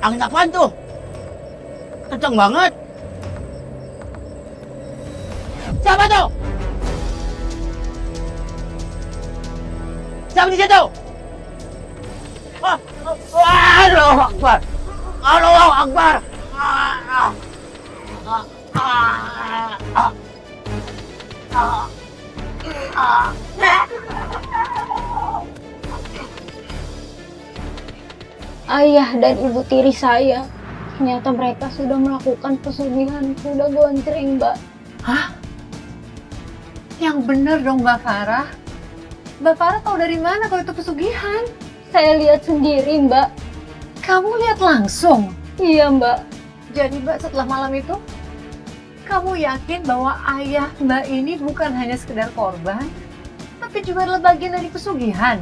Angin apaan tuh? Kenceng banget. Siapa tuh? Siapa di situ? Allahu Akbar. Allahu Akbar. Ayah dan ibu tiri saya, ternyata mereka sudah melakukan pesugihan kuda gonceng, Mbak. Hah? Yang bener dong Mbak Farah. Mbak Farah tahu dari mana kalau itu pesugihan? Saya lihat sendiri, Mbak. Kamu lihat langsung? Iya, Mbak. Jadi Mbak setelah malam itu, kamu yakin bahwa ayah Mbak ini bukan hanya sekedar korban, tapi juga adalah bagian dari pesugihan?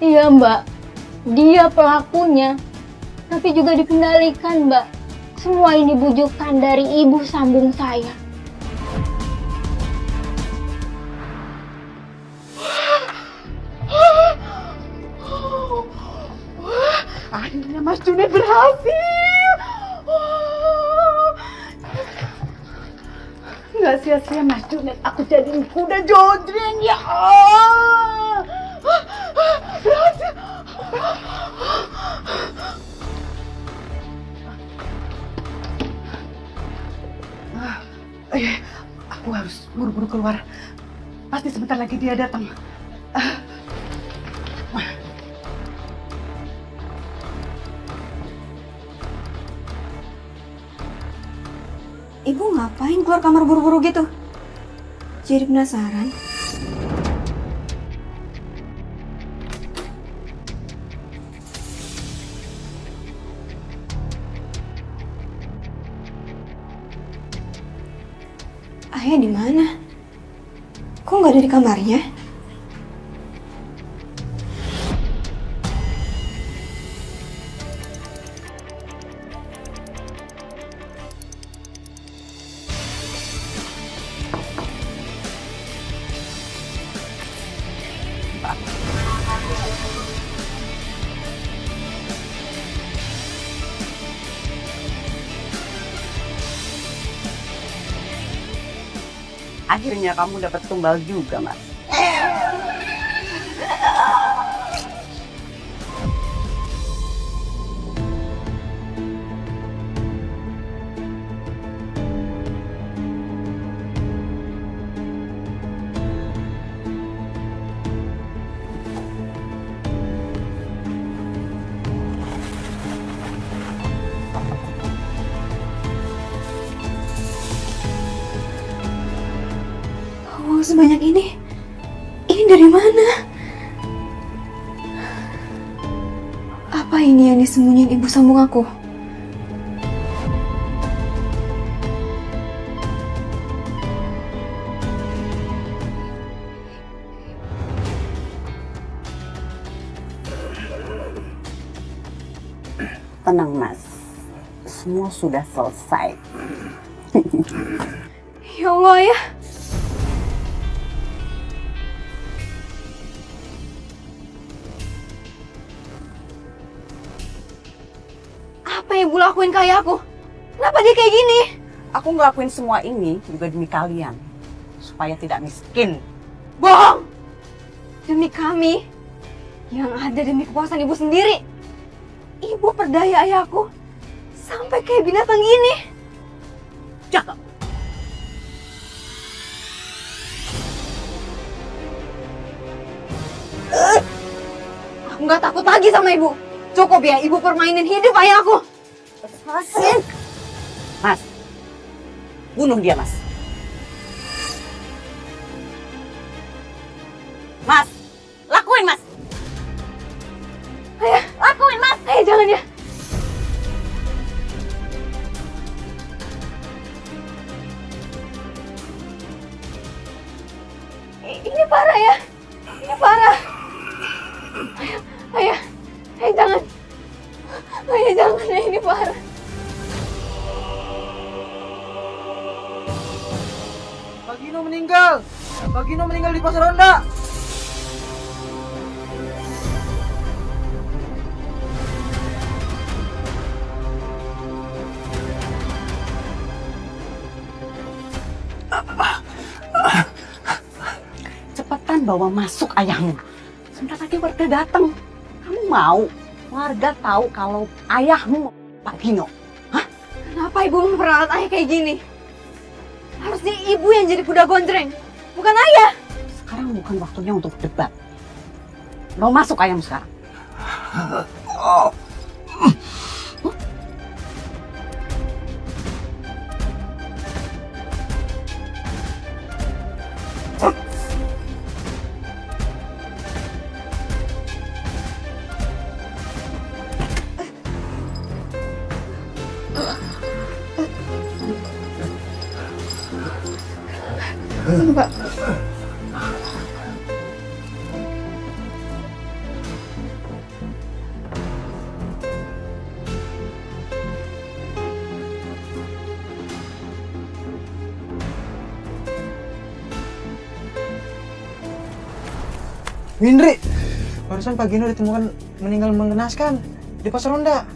Iya, Mbak. Dia pelakunya, tapi juga dikendalikan, Mbak. Semua ini bujukan dari ibu sambung saya. Akhirnya Mas Junet berhasil. Nggak sia-sia Mas Junet aku jadiin kuda jodreng ya. Berhasil. Aku harus buru-buru keluar. Pasti sebentar lagi dia datang. Ibu ngapain keluar kamar buru-buru gitu? Jadi penasaran. Ayah di mana? Kok nggak ada di kamarnya? Akhirnya kamu dapat tumbal juga, Mas. Uang sebanyak ini dari mana? Apa ini yang disembunyiin ibu sambung aku? Tenang, Mas. Semua sudah selesai. Ya Allah ya. Apa yang ibu lakuin ke ayahku? Kenapa dia kayak gini? Aku ngelakuin semua ini juga demi kalian. Supaya tidak miskin. Bohong! Demi kami yang ada demi kepuasan ibu sendiri. Ibu perdaya ayahku sampai kayak binatang gini. Cakep. Aku nggak takut lagi sama ibu. Cukup ya ibu permainin hidup ayahku. Mas, bunuh dia, Mas. Mas, lakuin, Mas. Ayah, Lakuin, Mas. ayah jangan ya. Ini parah ya. Ini parah. Ayah, jangan. Ayah jangan ya, ini parah. Pak Gino meninggal di pos ronda. bawa masuk ayahmu. Sebentar lagi warga datang. Kamu mau warga tahu kalau ayahmu Pak Gino? Kenapa ibu memperalat ayah kayak gini? Harusnya ibu yang jadi kuda gonjreng, bukan ayah. Sekarang bukan waktunya untuk debat. Bawa masuk ayahmu sekarang. Windri, barusan Pak Gino ditemukan meninggal mengenaskan di Pasar Ronda.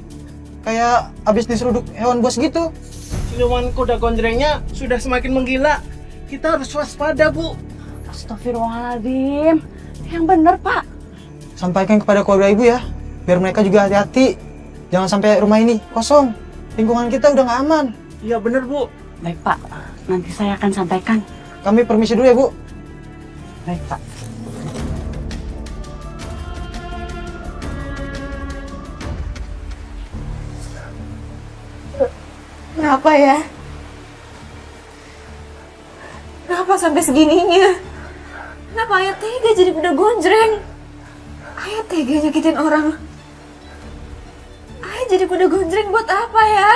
Kayak abis diseruduk hewan buas gitu. Siluman kuda gonjrengnya sudah semakin menggila. Kita harus waspada, Bu. Astagfirullahaladzim. Yang bener, Pak. Sampaikan kepada keluarga ibu ya, biar mereka juga hati-hati. Jangan sampai rumah ini kosong. Lingkungan kita udah nggak aman. Iya bener, Bu. Baik, Pak. Nanti saya akan sampaikan. Kami permisi dulu ya, Bu. Baik, Pak. Kenapa ya? Kenapa sampai segininya? Kenapa ayah tega jadi kuda gonjreng? Ayah tega nyakitin orang. Ayah jadi kuda gonjreng buat apa ya?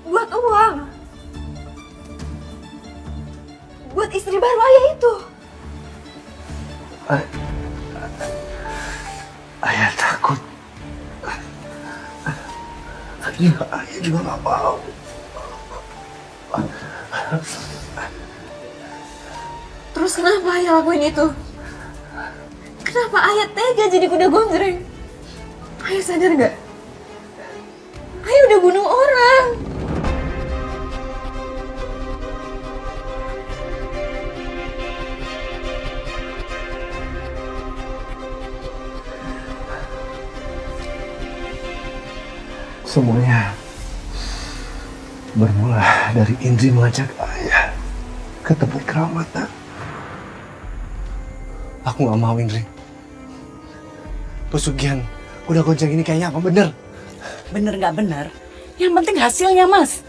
Buat uang. Buat istri baru ayah itu. Ayah takut. Ayah juga nggak mau. Terus kenapa ayah lakuin itu? Kenapa ayah tega jadi kuda gonjreng? Ayah sadar nggak? Ayah udah bunuh orang. Semuanya bermula dari Indri mengajak ayah ke tempat keramatan. Aku nggak mau, Indri. Pesugihan kuda gonjreng ini kayaknya apa bener? Bener nggak bener? Yang penting hasilnya, Mas.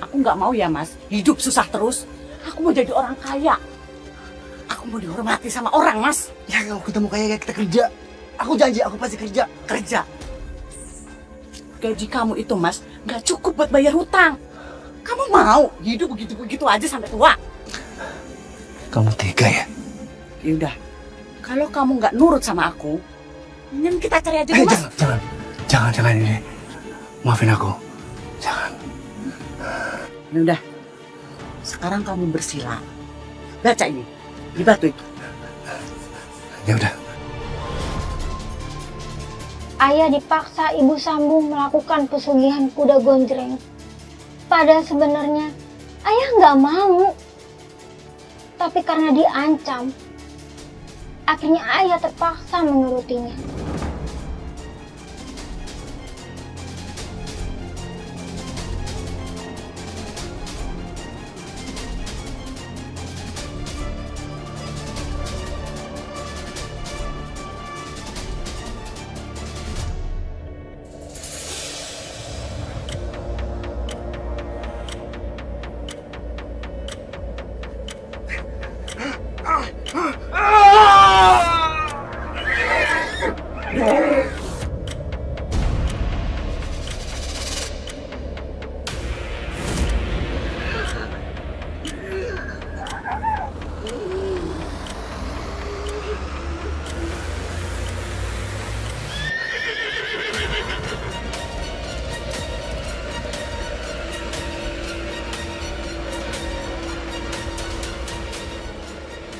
Aku nggak mau ya, Mas. Hidup susah terus. Aku mau jadi orang kaya. Aku mau dihormati sama orang, Mas. Ya kalau kita mau kaya kita kerja. Aku janji aku pasti kerja. Kerja. Gaji kamu itu, Mas, nggak cukup buat bayar hutang. Kamu mau hidup begitu-begitu aja sampai tua? Kamu tega ya? Ya udah, kalau kamu nggak nurut sama aku, mending kita cari aja, Mas. Jangan ini. Maafin aku. Jangan. Ya udah, sekarang kamu bersila. Baca ini, di batu itu. Ya udah. Ayah dipaksa ibu sambung melakukan pesugihan kuda gonjreng. Padahal sebenarnya ayah nggak mau. Tapi karena diancam, akhirnya ayah terpaksa menurutinya.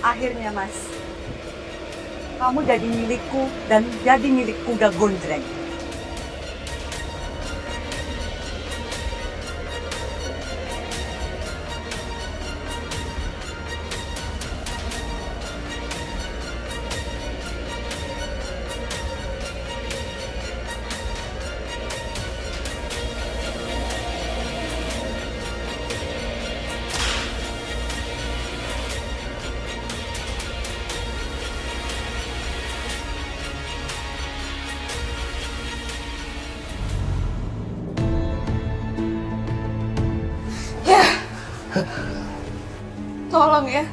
Akhirnya, Mas, kamu jadi milikku dan jadi milik kuda gonjreng. tolong ya.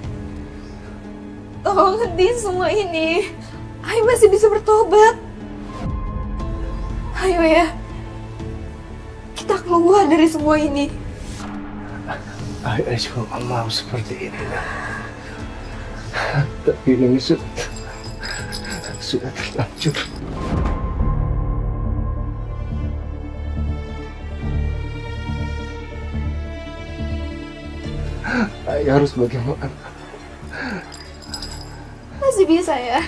Tolong hentiin semua ini. Ayah masih bisa bertobat. Ayo ya. Kita keluar dari semua ini. Ayah juga nggak mau seperti ini. Tapi ini sudah terlanjur. Ayah harus bagaimana? Masih bisa ya.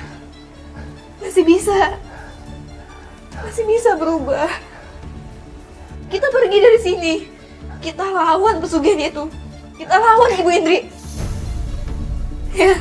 Masih bisa. Masih bisa berubah. Kita pergi dari sini. Kita lawan pesugihan itu. Kita lawan Ibu Indri. Ya.